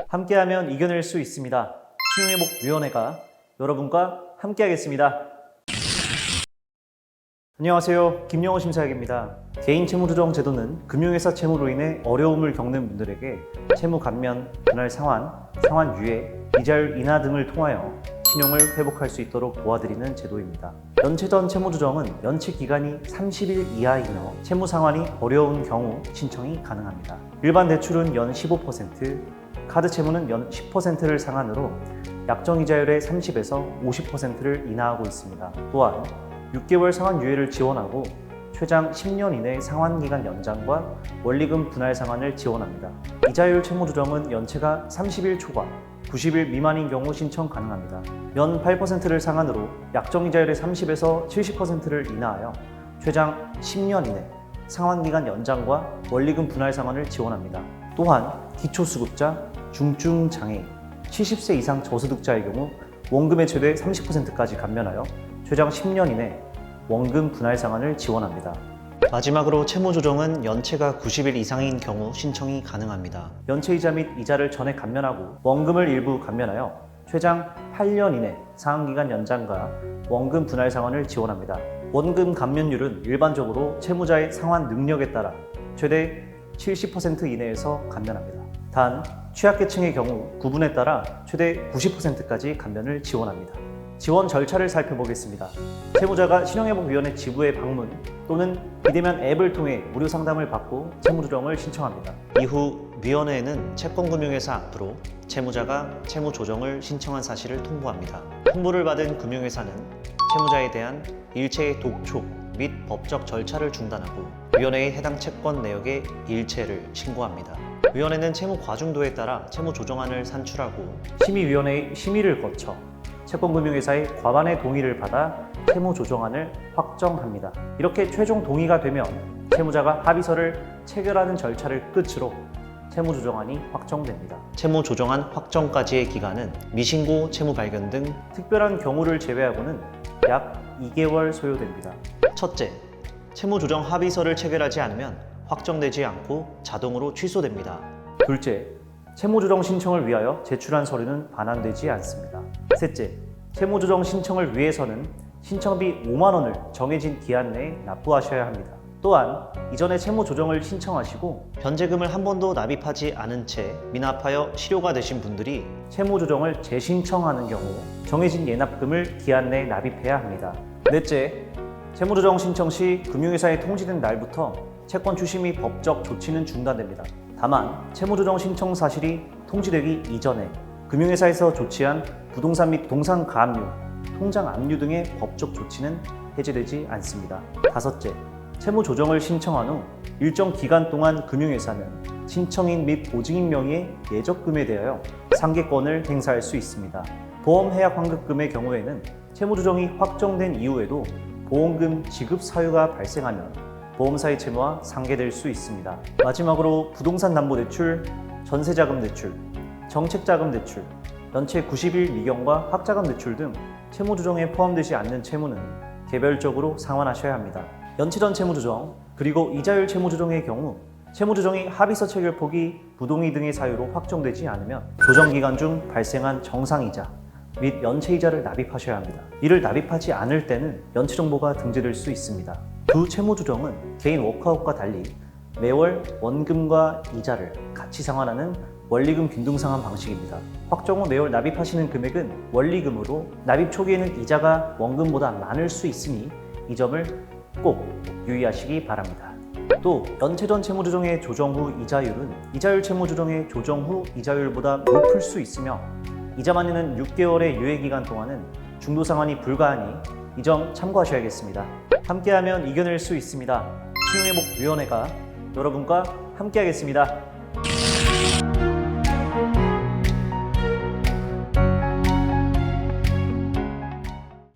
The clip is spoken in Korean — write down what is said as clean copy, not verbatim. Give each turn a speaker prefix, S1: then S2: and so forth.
S1: 함께하면 이겨낼 수 있습니다. 신용회복위원회가 여러분과 함께하겠습니다. 안녕하세요. 김영호 심사위원입니다. 개인 채무조정 제도는 금융회사 채무로 인해 어려움을 겪는 분들에게 채무 감면, 분할 상환, 상환 유예, 이자율 인하 등을 통하여 신용을 회복할 수 있도록 도와드리는 제도입니다. 연체전 채무조정은 연체 기간이 30일 이하이며 채무 상환이 어려운 경우 신청이 가능합니다. 일반 대출은 연 15%, 카드 채무는 연 10%를 상한으로 약정이자율의 30에서 50%를 인하하고 있습니다. 또한 6개월 상환 유예를 지원하고 최장 10년 이내 상환기간 연장과 원리금 분할 상환을 지원합니다. 이자율 채무조정은 연체가 30일 초과 90일 미만인 경우 신청 가능합니다. 연 8%를 상한으로 약정이자율의 30에서 70%를 인하하여 최장 10년 이내 상환기간 연장과 원리금 분할 상환을 지원합니다. 또한 기초수급자, 중증장애인, 70세 이상 저소득자의 경우 원금의 최대 30%까지 감면하여 최장 10년 이내 원금 분할 상환을 지원합니다. 마지막으로 채무조정은 연체가 90일 이상인 경우 신청이 가능합니다. 연체이자 및 이자를 전액 감면하고 원금을 일부 감면하여 최장 8년 이내 상환기간 연장과 원금 분할 상환을 지원합니다. 원금 감면율은 일반적으로 채무자의 상환 능력에 따라 최대 70% 이내에서 감면합니다. 단, 취약계층의 경우 구분에 따라 최대 90%까지 감면을 지원합니다. 지원 절차를 살펴보겠습니다. 채무자가 신용회복위원회 지부에 방문 또는 비대면 앱을 통해 무료 상담을 받고 채무조정을 신청합니다. 이후 위원회에는 채권금융회사 앞으로 채무자가 채무조정을 신청한 사실을 통보합니다. 통보를 받은 금융회사는 채무자에 대한 일체의 독촉 및 법적 절차를 중단하고 위원회의 해당 채권 내역의 일체를 신고합니다. 위원회는 채무 과중도에 따라 채무조정안을 산출하고 심의위원회의 심의를 거쳐 채권금융회사의 과반의 동의를 받아 채무조정안을 확정합니다. 이렇게 최종 동의가 되면 채무자가 합의서를 체결하는 절차를 끝으로 채무조정안이 확정됩니다. 채무조정안 확정까지의 기간은 미신고 채무 발견 등 특별한 경우를 제외하고는 약 2개월 소요됩니다. 첫째, 채무조정 합의서를 체결하지 않으면 확정되지 않고 자동으로 취소됩니다. 둘째, 채무조정 신청을 위하여 제출한 서류는 반환되지 않습니다. 셋째, 채무조정 신청을 위해서는 신청비 5만 원을 정해진 기한 내에 납부하셔야 합니다. 또한 이전에 채무조정을 신청하시고 변제금을 한 번도 납입하지 않은 채 미납하여 실효가 되신 분들이 채무조정을 재신청하는 경우 정해진 예납금을 기한 내에 납입해야 합니다. 넷째, 채무조정 신청 시 금융회사에 통지된 날부터 채권 출시 및 법적 조치는 중단됩니다. 다만 채무조정 신청 사실이 통지되기 이전에 금융회사에서 조치한 부동산 및 부동산 가압류, 통장 압류 등의 법적 조치는 해제되지 않습니다. 다섯째, 채무조정을 신청한 후 일정 기간 동안 금융회사는 신청인 및 보증인 명의의 예적금에 대하여 상계권을 행사할 수 있습니다. 보험해약 환급금의 경우에는 채무조정이 확정된 이후에도 보험금 지급 사유가 발생하면 보험사의 채무와 상계될 수 있습니다. 마지막으로 부동산담보대출, 전세자금대출, 정책자금대출, 연체 90일 미경과 학자금대출 등 채무조정에 포함되지 않는 채무는 개별적으로 상환하셔야 합니다. 연체전 채무조정, 그리고 이자율 채무조정의 경우 채무조정이 합의서 체결 포기, 부동의 등의 사유로 확정되지 않으면 조정기간 중 발생한 정상이자 및 연체이자를 납입하셔야 합니다. 이를 납입하지 않을 때는 연체정보가 등재될 수 있습니다. 두 채무조정은 개인 워크아웃과 달리 매월 원금과 이자를 같이 상환하는 원리금 균등상환 방식입니다. 확정 후 매월 납입하시는 금액은 원리금으로 납입 초기에는 이자가 원금보다 많을 수 있으니 이 점을 꼭 유의하시기 바랍니다. 또 연체전 채무조정의 조정 후 이자율은 이자율 채무조정의 조정 후 이자율보다 높을 수 있으며 이자만 있는 6개월의 유예기간 동안은 중도상환이 불가하니 이 점 참고하셔야겠습니다. 함께하면 이겨낼 수 있습니다. 신용회복위원회가 여러분과 함께하겠습니다.